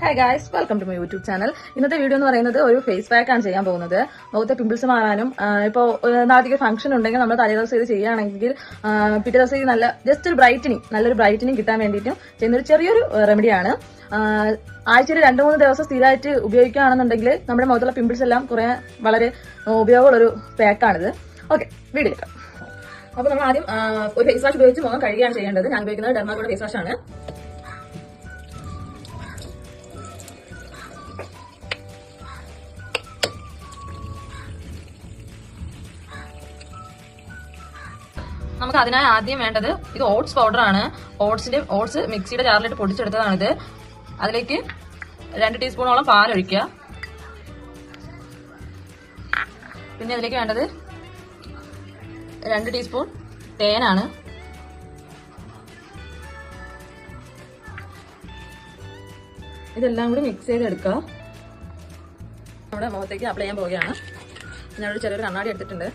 Hi guys, welcome to my YouTube channel. ഇന്നത്തെ video എന്ന് പറയുന്നത് ഒരു ഫേസ് പാക്ക് ആണ് ചെയ്യാൻ പോകുന്നത്. മുഖത്തെ പിമ്പിൾസ് മാറാനും ഇപ്പോൾ നാട്ടിലേക്ക് ഫംഗ്ഷൻ ഉണ്ടെങ്കിൽ നമ്മൾ തലേ ദിവസം ഇത് ചെയ്യുകയാണെങ്കിൽ പിറ്റേ ദിവസം നല്ല ജസ്റ്റ് ഒരു നല്ലൊരു ബ്രൈറ്റനിങ് കിട്ടാൻ വേണ്ടിയിട്ടും ചെയ്യുന്നൊരു ചെറിയൊരു റെമഡിയാണ്. ആഴ്ചയിൽ 2-3 ദിവസം സ്ഥിരമായിട്ട് ഉപയോഗിക്കുകയാണെന്നുണ്ടെങ്കിൽ നമ്മുടെ മുഖത്തുള്ള പിമ്പിൾസ് എല്ലാം വളരെ ഉപയോഗമുള്ളൊരു പാക്കാണിത്. ഓക്കെ, വീഡിയോ എടുക്കാം. അപ്പൊ നമ്മൾ ആദ്യം ഒരു ഫേസ് വാഷ് ഉപയോഗിച്ച് മുഖം കഴുകുകയാണ് ചെയ്യേണ്ടത്. ഞാൻ ഉപയോഗിക്കുന്നത് ഡെർമാക്കോയുടെ ഫേസ് വാഷ് ആണ്. നമുക്ക് അതിനായി ആദ്യം വേണ്ടത് ഇത് ഓട്സ് പൗഡർ ആണ്. ഓട്സ് മിക്സിയുടെ ജാറിലിട്ട് പൊടിച്ചെടുത്തതാണിത്. അതിലേക്ക് 2 ടീസ്പൂണോളം പാലൊഴിക്കുക. പിന്നെ അതിലേക്ക് വേണ്ടത് 2 ടീസ്പൂൺ തേനാണ്. ഇതെല്ലാം കൂടി മിക്സ് ചെയ്തെടുക്കുക. നമ്മുടെ മുഖത്തേക്ക് അപ്ലൈ ചെയ്യാൻ പോവുകയാണ്. ഞാനൊരു ചെറിയൊരു കണ്ണാടി എടുത്തിട്ടുണ്ട്.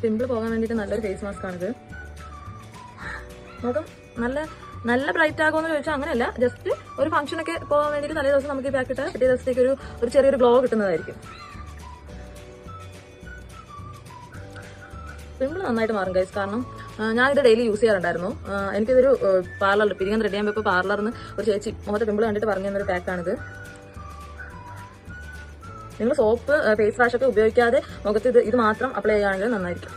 പിമ്പിൾ പോകാൻ വേണ്ടിയിട്ട് നല്ലൊരു ഫേസ് മാസ്ക് ആണിത്. മുഖം നല്ല ബ്രൈറ്റ് ആകുമെന്ന് ചോദിച്ചാൽ അങ്ങനെയല്ല, ജസ്റ്റ് ഒരു ഫംഗ്ഷനൊക്കെ പോകാൻ വേണ്ടിയിട്ട് തലേ ദിവസം നമുക്ക് ഈ പാക്ക് ഇട്ടാൽ പിറ്റേ ദിവസത്തേക്ക് ഒരു ചെറിയൊരു ഗ്ലോ കിട്ടുന്നതായിരിക്കും. പിമ്പിൾ നന്നായിട്ട് മാറും ഗൈസ്. കാരണം ഞാനിത് ഡെയിലി യൂസ് ചെയ്യാറുണ്ടായിരുന്നു. എനിക്കിതൊരു പാർലറിൽ പിരിയാൻ റെഡി ചെയ്യാൻ പോയപ്പോൾ പാർലറിന് ഒരു ചേച്ചി മുഖത്തെ പിമ്പിൾ കണ്ടിട്ട് പറഞ്ഞു തന്നൊരു പാക്കാണിത്. നിങ്ങൾ സോപ്പ് ഫേസ് വാഷ് ഒക്കെ ഉപയോഗിക്കാതെ മുഖത്ത് ഇത് മാത്രം അപ്ലൈ ചെയ്യുകയാണെങ്കിൽ നന്നായിരിക്കും.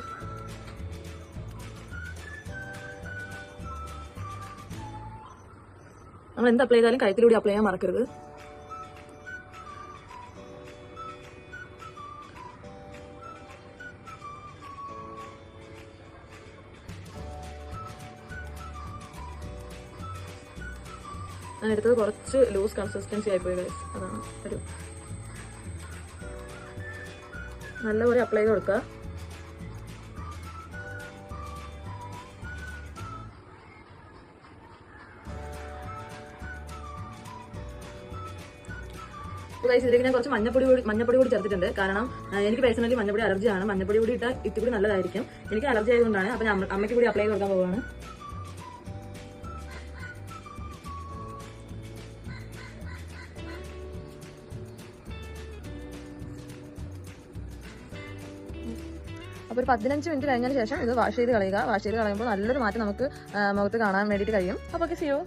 നമ്മൾ എന്ത് അപ്ലൈ ചെയ്താലും കഴുത്തിലൂടെ അപ്ലൈ ചെയ്യാൻ മറക്കരുത്. ഞാൻ എടുത്തത് കുറച്ച് ലൂസ് കൺസിസ്റ്റൻസി ആയിപ്പോയി ഗൈസ്. അതാണ് നല്ലപോലെ അപ്ലൈ ചെയ്ത് കൊടുക്കുക. ഇതിലേക്ക് ഞാൻ കുറച്ച് മഞ്ഞപ്പൊടി കൂടി ചേർത്തിട്ടുണ്ട്. കാരണം എനിക്ക് പേഴ്സണലി മഞ്ഞപ്പൊടി അലർജിയാണ്. മഞ്ഞപ്പൊടി കൂടി ഇട്ടാൽ ഇത്തിരി നല്ലതായിരിക്കും. എനിക്ക് അലർജി ആയതുകൊണ്ടാണ്. അപ്പൊ ഞാൻ അമ്മയ്ക്ക് കൂടി അപ്ലൈ ചെയ്ത് കൊടുക്കാൻ പോവുകയാണ്. അപ്പോൾ ഒരു 15 മിനിറ്റ് കഴിഞ്ഞതിന് ശേഷം ഇത് വാഷ് ചെയ്ത് കളയുക. വാഷ് ചെയ്ത് കളയുമ്പോൾ നല്ലൊരു മാറ്റം നമുക്ക് മുഖത്ത് കാണാൻ വേണ്ടിയിട്ട് കഴിയും. അപ്പോൾ ഓക്കെ, സീ യു.